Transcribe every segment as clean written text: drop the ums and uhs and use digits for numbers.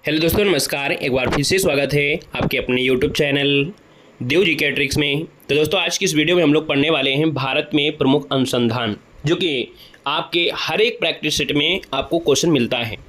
Hello दोस्तों, नमस्कार। एक बार फिर से स्वागत है आपके अपने यूट्यूब चैनल देव जी के ट्रिक्स में। तो दोस्तों, आज की इस वीडियो में हम लोग पढ़ने वाले हैं भारत में प्रमुख अनुसंधान, जो कि आपके हर एक प्रैक्टिस सेट में आपको क्वेश्चन मिलता है।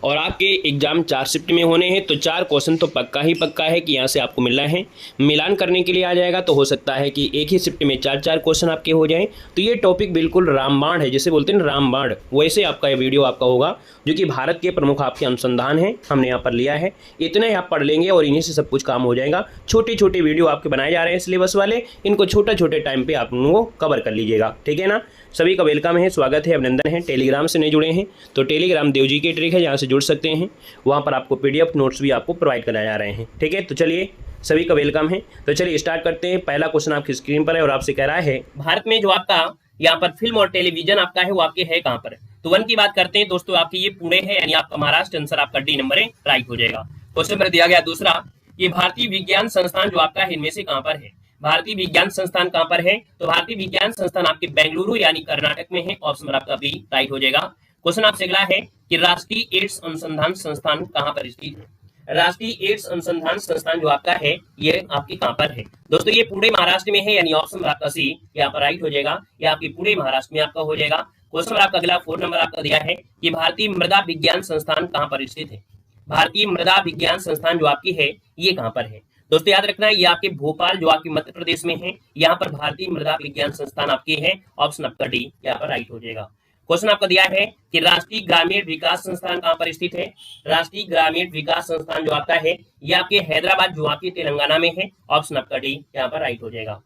और आपके एग्जाम 4 शिफ्ट में होने हैं, तो 4 क्वेश्चन तो पक्का ही पक्का है कि यहाँ से आपको मिलना है। मिलान करने के लिए आ जाएगा तो हो सकता है कि एक ही शिफ्ट में 4-4 क्वेश्चन आपके हो जाएं। तो ये टॉपिक बिल्कुल रामबाण है, जिसे बोलते हैं ना रामबाण, वैसे आपका ये वीडियो आपका होगा, जो कि भारत के प्रमुख आपके अनुसंधान हैं, हमने यहाँ पर लिया है। इतने ही आप पढ़ लेंगे और इन्हीं से सब कुछ काम हो जाएगा। छोटे छोटे वीडियो आपके बनाए जा रहे हैं सिलेबस वाले, इनको छोटे छोटे टाइम पे आप लोगों को कवर कर लीजिएगा, ठीक है ना। सभी का वेलकम है, स्वागत है, अभिनंदन है। टेलीग्राम से नहीं जुड़े हैं तो टेलीग्राम देव जी की ट्रिक है, यहाँ से जुड़ सकते हैं। वहाँ पर आपको PDF नोट्स भी आपको प्रोवाइड कराए जा रहे हैं, ठीक है। तो चलिए, सभी का वेलकम है। तो चलिए स्टार्ट करते हैं। पहला क्वेश्चन आपकी स्क्रीन पर है और आपसे कह रहा है, भारत में जो आपका यहाँ पर फिल्म और टेलीविजन आपका है वो आपके है कहाँ पर। तो 1 की बात करते हैं दोस्तों, आपकी ये पुणे है, यानी आपका महाराष्ट्र। आंसर आपका D नंबर है, राइट हो जाएगा। क्वेश्चन नंबर दिया गया दूसरा, ये भारतीय विज्ञान संस्थान जो आपका है इनमें से कहाँ पर है। भारतीय विज्ञान संस्थान कहाँ पर है, तो भारतीय विज्ञान संस्थान आपके बेंगलुरु यानी कर्नाटक में है। ऑप्शन नंबर आपका B राइट हो जाएगा। क्वेश्चन आपसे अगला है कि राष्ट्रीय एड्स अनुसंधान संस्थान कहाँ पर स्थित है। राष्ट्रीय एड्स अनुसंधान संस्थान जो आपका है ये आपकी कहाँ पर है। दोस्तों ये पुणे महाराष्ट्र में है, यानी ऑप्शन नंबर आपका C यहाँ पर राइट हो जाएगा। ये आपकी पुणे महाराष्ट्र में आपका हो जाएगा। क्वेश्चन नंबर आपका अगला 4 नंबर आपका दिया है कि भारतीय मृदा विज्ञान संस्थान कहाँ पर स्थित है। भारतीय मृदा विज्ञान संस्थान जो आपकी है ये कहाँ पर है। दोस्तों याद रखना, ये आपके भोपाल जो आपके मध्य प्रदेश में है, यहाँ पर भारतीय मृदा विज्ञान संस्थान आपकी है। ऑप्शन आपका D यहाँ पर राइट हो जाएगा। क्वेश्चन आपका दिया है कि राष्ट्रीय ग्रामीण विकास संस्थान कहाँ पर स्थित है। राष्ट्रीय ग्रामीण विकास संस्थान जो आपका है ये आपके हैदराबाद जो आपके तेलंगाना में है। ऑप्शन आपका D यहाँ पर राइट हो जाएगा।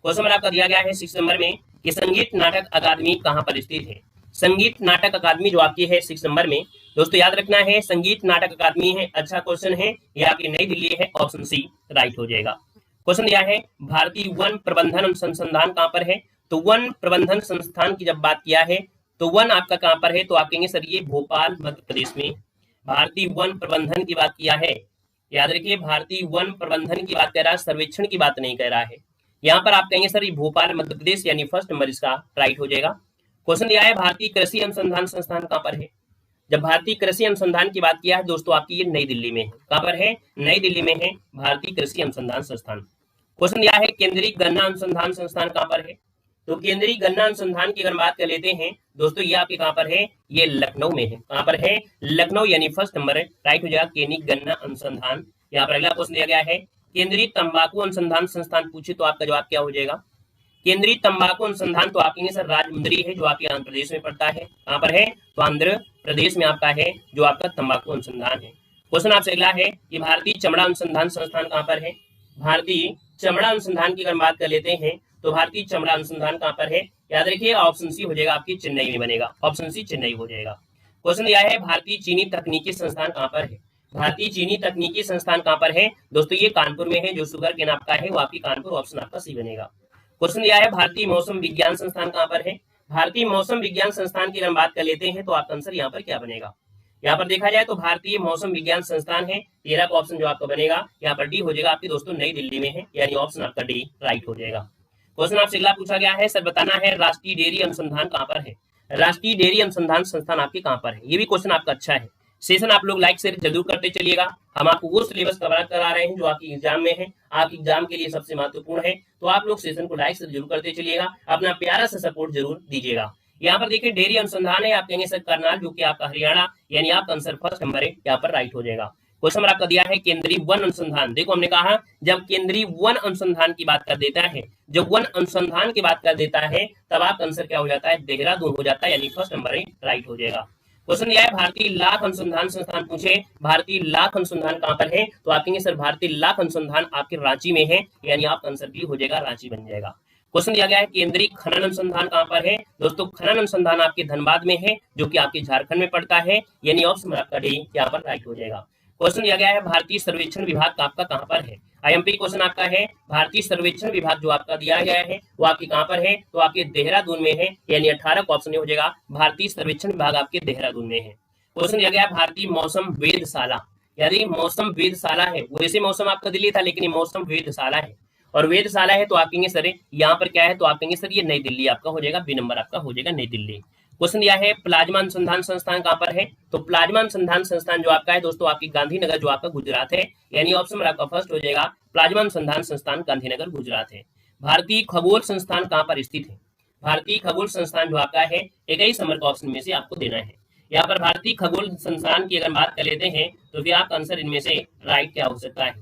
क्वेश्चन नंबर आपका दिया गया है 6 नंबर में कि संगीत नाटक अकादमी कहाँ पर स्थित है। संगीत नाटक अकादमी जो आपकी है 6 नंबर में, दोस्तों याद रखना है संगीत नाटक अकादमी है। अच्छा क्वेश्चन है, ये आपकी नई दिल्ली है। ऑप्शन C राइट हो जाएगा। क्वेश्चन दिया है भारतीय वन प्रबंधन अनुसंधान कहाँ पर है। तो वन प्रबंधन संस्थान की जब बात किया है तो वन आपका कहाँ पर है, तो आप कहेंगे सर ये भोपाल मध्य प्रदेश में। भारतीय वन प्रबंधन की बात किया है, याद रखिए भारतीय वन प्रबंधन की बात कर रहा है, सर्वेक्षण की बात नहीं कर रहा है। यहाँ पर आप कहेंगे सर ये भोपाल मध्य प्रदेश, यानी फर्स्ट नंबर इसका राइट हो जाएगा। क्वेश्चन दिया है भारतीय कृषि अनुसंधान संस्थान कहाँ पर है। जब भारतीय कृषि अनुसंधान की बात किया है दोस्तों, आपकी ये नई दिल्ली में है। कहाँ पर है, नई दिल्ली में है भारतीय कृषि अनुसंधान संस्थान। क्वेश्चन दिया है केंद्रीय गन्ना अनुसंधान संस्थान कहाँ पर है। तो केंद्रीय गन्ना अनुसंधान की अगर बात कर लेते हैं दोस्तों, ये आपके कहाँ पर है, ये लखनऊ में है। कहाँ पर है, लखनऊ, यानी फर्स्ट नंबर है, राइट हो जाएगा केंद्रीय गन्ना अनुसंधान। यहाँ पर अगला क्वेश्चन दिया गया है केंद्रीय तंबाकू अनुसंधान संस्थान, पूछे तो आपका जवाब क्या हो जाएगा। केंद्रीय तंबाकू अनुसंधान तो आपके सर राजमुंदरी है, जो आपके आंध्र प्रदेश में पड़ता है। कहाँ पर है, तो आंध्र प्रदेश में आपका है जो आपका तंबाकू अनुसंधान है। क्वेश्चन आपसे अगला है कि भारतीय चमड़ा अनुसंधान संस्थान कहाँ पर है। भारतीय चमड़ा अनुसंधान की अगर बात कर लेते हैं तो भारतीय चमड़ा अनुसंधान कहाँ पर है, याद रखिए ऑप्शन C हो जाएगा, आपकी चेन्नई में बनेगा। ऑप्शन C चेन्नई हो जाएगा। क्वेश्चन दिया है भारतीय चीनी तकनीकी संस्थान कहाँ पर है। भारतीय चीनी तकनीकी संस्थान कहाँ पर है, दोस्तों ये कानपुर में है। जो शुगर केन आपका है वो आपकी कानपुर, ऑप्शन आपका C बनेगा। क्वेश्चन दिया है भारतीय मौसम विज्ञान संस्थान कहाँ पर है। भारतीय मौसम विज्ञान संस्थान की अगर बात कर लेते हैं तो आपका आंसर यहाँ पर क्या बनेगा। यहाँ पर देखा जाए तो भारतीय मौसम विज्ञान संस्थान है, 13 का ऑप्शन जो आपका बनेगा यहाँ पर D हो जाएगा। आपकी दोस्तों नई दिल्ली में है, यानी ऑप्शन आपका D राइट हो जाएगा। क्वेश्चन आपसे अगला पूछा गया है, सर बताना है राष्ट्रीय डेयरी अनुसंधान कहाँ पर है। राष्ट्रीय डेयरी अनुसंधान संस्थान आपके कहाँ पर है। ये भी क्वेश्चन आपका अच्छा है। सेशन आप लोग लाइक शेयर जरूर करते चलिएगा। हम आपको वो सिलेबस कवर करा रहे हैं जो आपकी एग्जाम में है, आपके एग्जाम के लिए सबसे महत्वपूर्ण है। तो आप लोग सेशन को लाइक शेयर जरूर करते चलिएगा, अपना प्यारा सा सपोर्ट जरूर दीजिएगा। यहाँ पर देखिए डेयरी अनुसंधान है, आप कहेंगे सर करनाल, जो कि आपका हरियाणा, यानी आपका आंसर फर्स्ट नंबर है, यहाँ पर राइट हो जाएगा। क्वेश्चन नंबर आपका दिया है केंद्रीय वन अनुसंधान। देखो हमने कहा जब केंद्रीय वन अनुसंधान की बात कर देता है, जब वन अनुसंधान की बात कर देता है तब आपका आंसर क्या हो जाता है, देहरादून हो जाता है, यानी फर्स्ट नंबर है, राइट हो जाएगा। क्वेश्चन दिया है भारतीय लाख अनुसंधान संस्थान, पूछे भारतीय लाख अनुसंधान कहाँ पर है, तो आप कहेंगे सर भारतीय लाख अनुसंधान आपके रांची में है, यानी आपका आंसर B हो जाएगा, रांची बन जाएगा। क्वेश्चन दिया गया है केंद्रीय खनन अनुसंधान कहाँ पर है। दोस्तों खनन अनुसंधान आपके धनबाद में है, जो कि आपके झारखंड में पड़ता है, यानी ऑप्शन आपका D यहाँ पर राइट हो जाएगा। क्वेश्चन दिया गया है भारतीय सर्वेक्षण विभाग आपका कहाँ पर है। IMP क्वेश्चन आपका है भारतीय सर्वेक्षण विभाग जो आपका दिया गया है वो आपके कहाँ पर है, तो आपके देहरादून में है, यानी 18 का ऑप्शन हो जाएगा, भारतीय सर्वेक्षण विभाग आपके देहरादून में है। क्वेश्चन दिया गया है भारतीय मौसम वेधशाला, यदि मौसम वेधशाला है, वैसे मौसम आपका दिल्ली था लेकिन मौसम वेधशाला है, और वेधशाला है तो आप कहेंगे सर यहाँ पर क्या है, तो आप कहेंगे सर ये नई दिल्ली आपका हो जाएगा, B नंबर आपका हो जाएगा नई दिल्ली। क्वेश्चन दिया है प्लाज्मा अनुसंधान संस्थान कहाँ पर है, तो प्लाज्मा अनुसंधान संस्थान जो आपका है दोस्तों आपकी गांधीनगर जो आपका गुजरात है, यानी ऑप्शन में आपका फर्स्ट हो जाएगा प्लाज्मा अनुसंधान संस्थान गांधीनगर गुजरात है। भारतीय खगोल संस्थान कहाँ पर स्थित है, भारतीय खगोल संस्थान जो आपका है 21 नंबर का ऑप्शन में से आपको देना है। यहाँ पर भारतीय खगोल संस्थान की अगर बात कर लेते हैं तो फिर आपका आंसर इनमें से राइट क्या हो सकता है।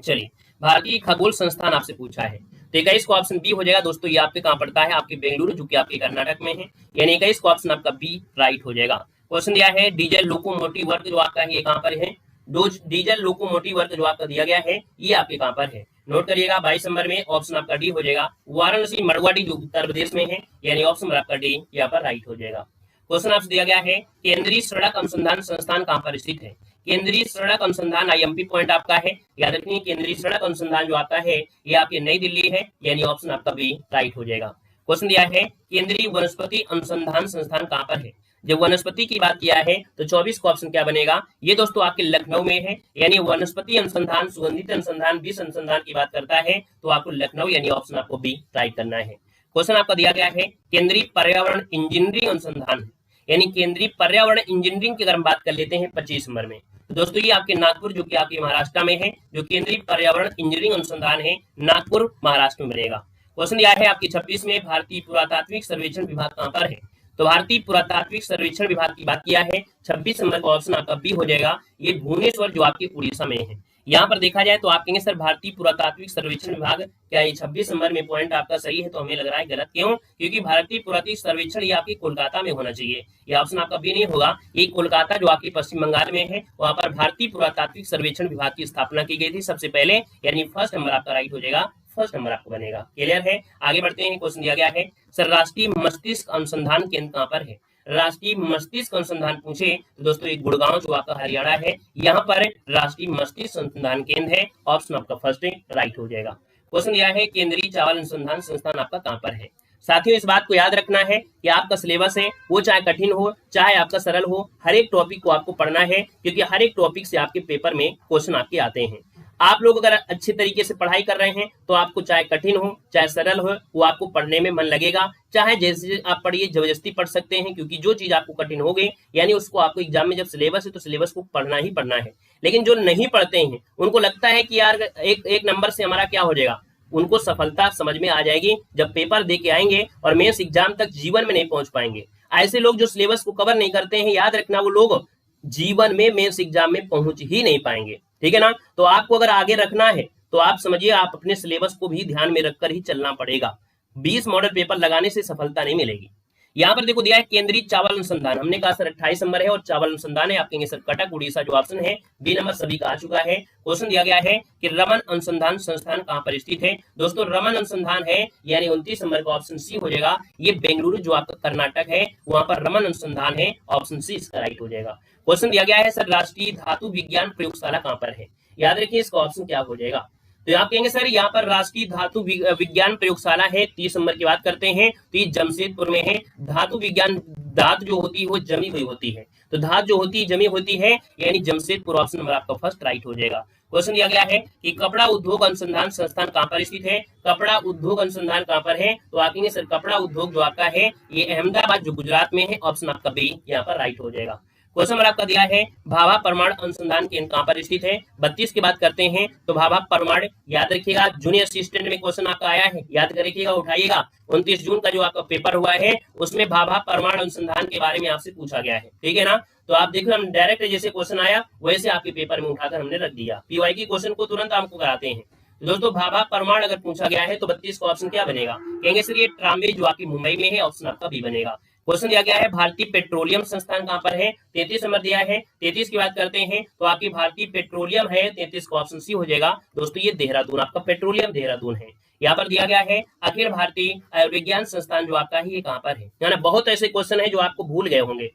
चलिए, भारतीय खगोल संस्थान आपसे पूछा है तो 21 को ऑप्शन बी हो जाएगा दोस्तों। ये आपके कहाँ पड़ता है, आपके बेंगलुरु जो कि आपके कर्नाटक में है, यानी 21 को ऑप्शन आपका बी राइट हो जाएगा। क्वेश्चन दिया है डीजल लोकोमोटिव वर्क जो आपका है ये कहाँ पर है, डीजल लोकोमोटिव वर्क जो आपका दिया गया है ये आपके कहाँ पर है, नोट करिएगा। 22 नंबर में ऑप्शन आपका डी हो जाएगा, वाराणसी मड़वाड़ी जो उत्तर प्रदेश में है, यानी ऑप्शन आपका डी यहाँ पर राइट हो जाएगा। क्वेश्चन आपसे दिया गया है केंद्रीय सड़क अनुसंधान संस्थान कहाँ पर स्थित है, केंद्रीय सड़क अनुसंधान आईएमपी पॉइंट आपका है, याद रखिए केंद्रीय सड़क अनुसंधान जो आपका है ये आपकी नई दिल्ली है, यानी ऑप्शन आपका बी राइट हो जाएगा। क्वेश्चन दिया है केंद्रीय वनस्पति अनुसंधान संस्थान कहाँ पर है, जब वनस्पति की बात किया है तो 24 का ऑप्शन क्या बनेगा, ये दोस्तों आपके लखनऊ में है, यानी वनस्पति अनुसंधान सुगंधित अनुसंधान विष अनुसंधान की बात करता है तो आपको लखनऊ यानी ऑप्शन आपको बी राइट करना है। क्वेश्चन आपका दिया गया है केंद्रीय पर्यावरण इंजीनियरिंग अनुसंधान, यानी केंद्रीय पर्यावरण इंजीनियरिंग की अगर हम बात कर लेते हैं 25 नंबर में, तो दोस्तों ये आपके नागपुर जो कि आपके महाराष्ट्र में है, जो केंद्रीय पर्यावरण इंजीनियरिंग अनुसंधान है नागपुर महाराष्ट्र में बनेगा। क्वेश्चन यह है आपकी 26 में भारतीय पुरातात्विक सर्वेक्षण विभाग कहाँ पर है, तो भारतीय पुरातात्विक सर्वेक्षण विभाग की बात किया है 26 नंबर का ऑप्शन आपका बी हो जाएगा, ये भुवनेश्वर जो आपकी उड़ीसा में है। यहाँ पर देखा जाए तो आप कहेंगे सर भारतीय पुरातात्विक सर्वेक्षण विभाग क्या ये 26 नंबर में पॉइंट आपका सही है, तो हमें लग रहा है गलत, क्यों, क्योंकि भारतीय पुरातात्विक सर्वेक्षण ये आपकी कोलकाता में होना चाहिए, ये ऑप्शन आपका बी नहीं होगा। ये कोलकाता जो आपकी पश्चिम बंगाल में है वहां पर भारतीय पुरातात्विक सर्वेक्षण विभाग की स्थापना की गई थी सबसे पहले, यानी फर्स्ट नंबर आपका राइट हो जाएगा, फर्स्ट नंबर आपको बनेगा। क्लियर है, आगे बढ़ते हैं। क्वेश्चन दिया गया है सर राष्ट्रीय मस्तिष्क अनुसंधान केंद्र कहाँ पर है, राष्ट्रीय मस्तिष्क अनुसंधान पूछे तो दोस्तों एक गुड़गांव जो आपका हरियाणा है, यहाँ पर राष्ट्रीय मस्तिष्क अनुसंधान केंद्र है, ऑप्शन आपका फर्स्ट राइट हो जाएगा। क्वेश्चन यह है केंद्रीय चावल अनुसंधान संस्थान आपका कहाँ पर है। साथियों इस बात को याद रखना है कि आपका सिलेबस है वो चाहे कठिन हो चाहे आपका सरल हो, हर एक टॉपिक को आपको पढ़ना है, क्योंकि हर एक टॉपिक से आपके पेपर में क्वेश्चन आपके आते हैं। आप लोग अगर अच्छे तरीके से पढ़ाई कर रहे हैं तो आपको चाहे कठिन हो चाहे सरल हो वो आपको पढ़ने में मन लगेगा, चाहे जैसे आप पढ़िए जबरदस्ती पढ़ सकते हैं, क्योंकि जो चीज आपको कठिन हो गई यानी उसको आपको एग्जाम में जब सिलेबस है तो सिलेबस को पढ़ना ही पढ़ना है। लेकिन जो नहीं पढ़ते हैं उनको लगता है कि यार एक नंबर से हमारा क्या हो जाएगा, उनको सफलता समझ में आ जाएगी जब पेपर दे के आएंगे और मेंस एग्जाम तक जीवन में नहीं पहुंच पाएंगे। ऐसे लोग जो सिलेबस को कवर नहीं करते हैं, याद रखना वो लोग जीवन में मेंस एग्जाम में पहुंच ही नहीं पाएंगे, ठीक है ना। तो आपको अगर आगे रखना है तो आप समझिए आप अपने सिलेबस को भी ध्यान में रखकर ही चलना पड़ेगा, 20 मॉडल पेपर लगाने से सफलता नहीं मिलेगी। यहाँ पर देखो दिया है केंद्रीय चावल अनुसंधान, हमने कहा सर 28 नंबर है और चावल अनुसंधान है, आप कहेंगे सर कटक उड़ीसा जो ऑप्शन है बी नंबर सभी का आ चुका है। क्वेश्चन दिया गया है कि रमन अनुसंधान संस्थान कहाँ पर स्थित है, दोस्तों रमन अनुसंधान है यानी 29 नंबर का ऑप्शन सी हो जाएगा, ये बेंगलुरु जो आपका कर्नाटक है वहां पर रमन अनुसंधान है, ऑप्शन सी इसका राइट हो जाएगा। क्वेश्चन दिया गया है सर राष्ट्रीय धातु विज्ञान प्रयोगशाला कहाँ पर है, याद रखिए इसका ऑप्शन क्या हो जाएगा, तो आप कहेंगे सर यहाँ पर राष्ट्रीय धातु विज्ञान प्रयोगशाला है, 30 नंबर की बात करते हैं तो ये जमशेदपुर में है। धातु विज्ञान धातु जो होती है वो जमी हुई होती है, तो धातु जो होती है जमी होती है, यानी जमशेदपुर ऑप्शन नंबर आपका फर्स्ट राइट हो जाएगा। क्वेश्चन दिया गया है कि कपड़ा उद्योग अनुसंधान संस्थान कहाँ पर स्थित है, कपड़ा उद्योग अनुसंधान कहाँ पर है, तो आप कहेंगे सर कपड़ा उद्योग जो आपका है ये अहमदाबाद जो गुजरात में है, ऑप्शन आपका बी यहाँ पर राइट हो जाएगा। क्वेश्चन नंबर आपका दिया है भाभा परमाणु अनुसंधान केंद्र कहाँ पर स्थित है, 32 की बात करते हैं तो भाभा परमाणु, याद रखिएगा जूनियर असिस्टेंट में क्वेश्चन आपका आया है, याद रखिएगा उठाइएगा 29 जून का जो आपका पेपर हुआ है उसमें भाभा परमाणु अनुसंधान के बारे में आपसे पूछा गया है, ठीक है ना। तो आप देखो हम डायरेक्ट जैसे क्वेश्चन आया वैसे आपके पेपर में उठाकर हमने रख दिया, पीवाई की क्वेश्चन को तुरंत आपको कराते हैं। दोस्तों भाभा परमाणु अगर पूछा गया है तो 32 का ऑप्शन क्या बनेगा, कहेंगे सर ये ट्राम्बे जो आपकी मुंबई में है, ऑप्शन आपका बी बनेगा। क्वेश्चन दिया गया है भारतीय पेट्रोलियम संस्थान कहाँ पर है, 33 नंबर दिया है, 33 की बात करते हैं तो आपकी भारतीय पेट्रोलियम है, 33 का ऑप्शन सी हो जाएगा। दोस्तों ये देहरादून आपका पेट्रोलियम देहरादून है। यहाँ पर दिया गया है अखिल भारतीय आयुर्विज्ञान संस्थान जो आपका है ये कहाँ पर है, यानी बहुत ऐसे क्वेश्चन है जो आपको भूल गए होंगे,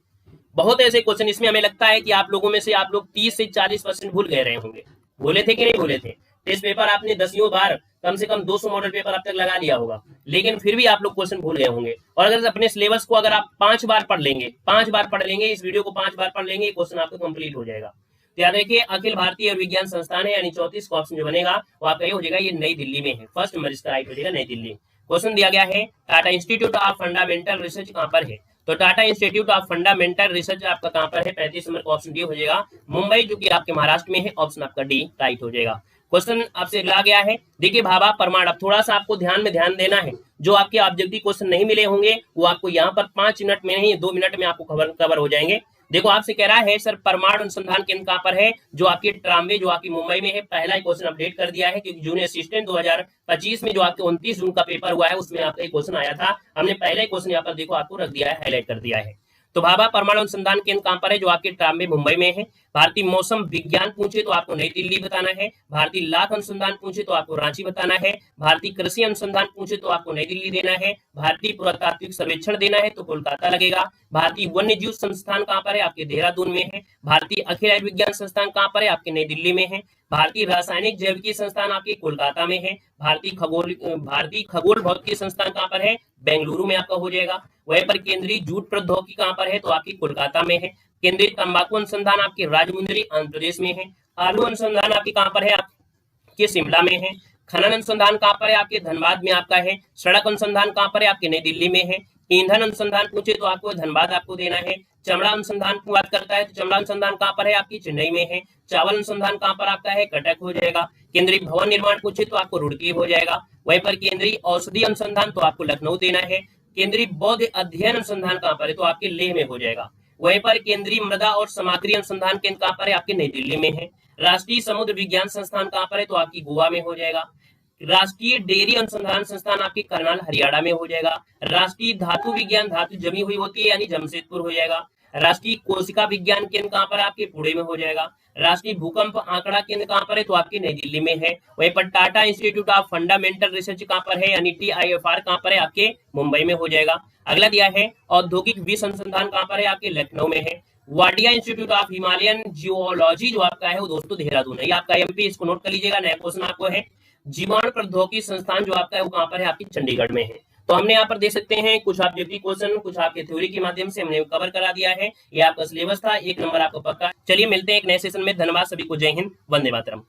बहुत ऐसे क्वेश्चन इसमें हमें लगता है कि आप लोगों में से आप लोग 30 से 40% भूल गए रहे होंगे, भूले थे कि नहीं भूले थे। टेस्ट पेपर आपने 10 बार कम से कम 200 मॉडल पेपर अब तक लगा लिया होगा, लेकिन फिर भी आप लोग क्वेश्चन भूल गए होंगे। और अगर अपने सिलेबस को अगर आप 5 बार पढ़ लेंगे, 5 बार पढ़ लेंगे, इस वीडियो को 5 बार पढ़ लेंगे, क्वेश्चन आपका कंप्लीट हो जाएगा। तो याद रखिए अखिल भारतीय विज्ञान संस्थान है, यानी 34 का ऑप्शन जो बनेगा वो आपका ये हो जाएगा, ये नई दिल्ली में है, फर्स्ट नंबर इसका राइट हो जाएगा नई दिल्ली। क्वेश्चन दिया गया है Tata institute of fundamental research कहाँ पर है, तो Tata institute of fundamental research आपका कहां पर है, 35 नंबर का ऑप्शन डी हो जाएगा मुंबई, जो कि आपके महाराष्ट्र में है, ऑप्शन आपका डी राइट हो जाएगा। क्वेश्चन आपसे अगला गया है, देखिए भाभा परमाणु, अब थोड़ा सा आपको ध्यान देना है, जो आपके ऑब्जेक्टिव क्वेश्चन नहीं मिले होंगे वो आपको यहाँ पर 5 मिनट में नहीं 2 मिनट में आपको कवर हो जाएंगे। देखो आपसे कह रहा है सर परमाणु अनुसंधान केंद्र कहां पर है, जो आपके ट्राम्बे जो आपकी मुंबई में है। पहला ही क्वेश्चन अपडेट कर दिया है क्योंकि जूनियर असिस्टेंट 2025 में जो आपके 29 जून का पेपर हुआ है उसमें आपका एक क्वेश्चन आया था, हमने पहले क्वेश्चन यहाँ पर देखो आपको रख दिया है, हाईलाइट कर दिया है। तो भाभा परमाणु अनुसंधान केंद्र कहां पर है, जो आपके ट्राम्बे मुंबई में है। भारतीय मौसम विज्ञान पूछे तो आपको नई दिल्ली बताना है। भारतीय लाख अनुसंधान पूछे तो आपको रांची बताना है। भारतीय कृषि अनुसंधान पूछे तो आपको नई दिल्ली देना है। भारतीय पुरातात्विक सर्वेक्षण देना है तो कोलकाता लगेगा। भारतीय वन्य जीव संस्थान कहां पर है, आपके देहरादून में है। भारतीय अखिल आयुर्विज्ञान संस्थान कहां पर है, आपके नई दिल्ली में है। भारतीय रासायनिक जैविकी संस्थान आपके कोलकाता में है। भारतीय खगोल भौतिकी संस्थान कहां पर है, बेंगलुरु में आपका हो जाएगा। वहीं पर केंद्रीय जूट प्रौद्योगिकी कहां पर है, तो आपकी कोलकाता में है। केंद्रीय तंबाकू अनुसंधान आपके राजमुंदरी आंध्र प्रदेश में है। आलू अनुसंधान आपके कहां पर है, आपके शिमला में है। खनन अनुसंधान कहां पर है, आपके धनबाद में आपका है। सड़क अनुसंधान कहां पर है, आपके नई दिल्ली में है। ईंधन अनुसंधान पूछे तो आपको धनबाद आपको देना है। चमड़ा अनुसंधान की बात करता है तो चमड़ा अनुसंधान कहां पर है, आपकी चेन्नई में है। चावल अनुसंधान कहां पर आपका है, कटक हो जाएगा। केंद्रीय भवन निर्माण पूछे तो आपको रुड़की हो जाएगा। वहीं पर केंद्रीय औषधि अनुसंधान तो आपको लखनऊ देना है। केंद्रीय बौद्ध अध्ययन अनुसंधान कहां पर है, तो आपके लेह में हो जाएगा। वहीं पर केंद्रीय मृदा और सामग्री अनुसंधान केंद्र कहां पर है, आपके नई दिल्ली में है। राष्ट्रीय समुद्र विज्ञान संस्थान कहां पर है, तो आपकी गोवा में हो जाएगा। राष्ट्रीय डेयरी अनुसंधान संस्थान आपकी करनाल हरियाणा में हो जाएगा। राष्ट्रीय धातु विज्ञान, धातु जमी हुई होती है यानी जमशेदपुर हो जाएगा। राष्ट्रीय कोशिका विज्ञान केंद्र कहां पर, आपके पुणे में हो जाएगा। राष्ट्रीय भूकंप आंकड़ा केंद्र कहां पर है, तो आपकी नई दिल्ली में है। वहीं पर Tata institute of fundamental research कहां पर है, यानी TIFR कहां पर है, आपके मुंबई में हो जाएगा। अगला दिया है औद्योगिक विष अनुसंधान कहां पर है, आपके लखनऊ में है। Wadia institute of Himalayan geology जो आपका है वो दोस्तों देहरादून है, आपका MP, इसको नोट कर लीजिएगा, नया क्वेश्चन आपको है। जीवाणु प्रौद्योगिकी संस्थान जो आपका है वो कहां पर है, आपकी चंडीगढ़ में है। तो हमने यहाँ पर देख सकते हैं कुछ ऑब्जेक्टिव क्वेश्चन, कुछ आपके थ्योरी के माध्यम से हमने कवर करा दिया है। ये आपका सिलेबस था, 1 नंबर आपको पक्का। चलिए मिलते हैं एक नए सेशन में। धन्यवाद सभी को, जय हिंद, वंदे मातरम।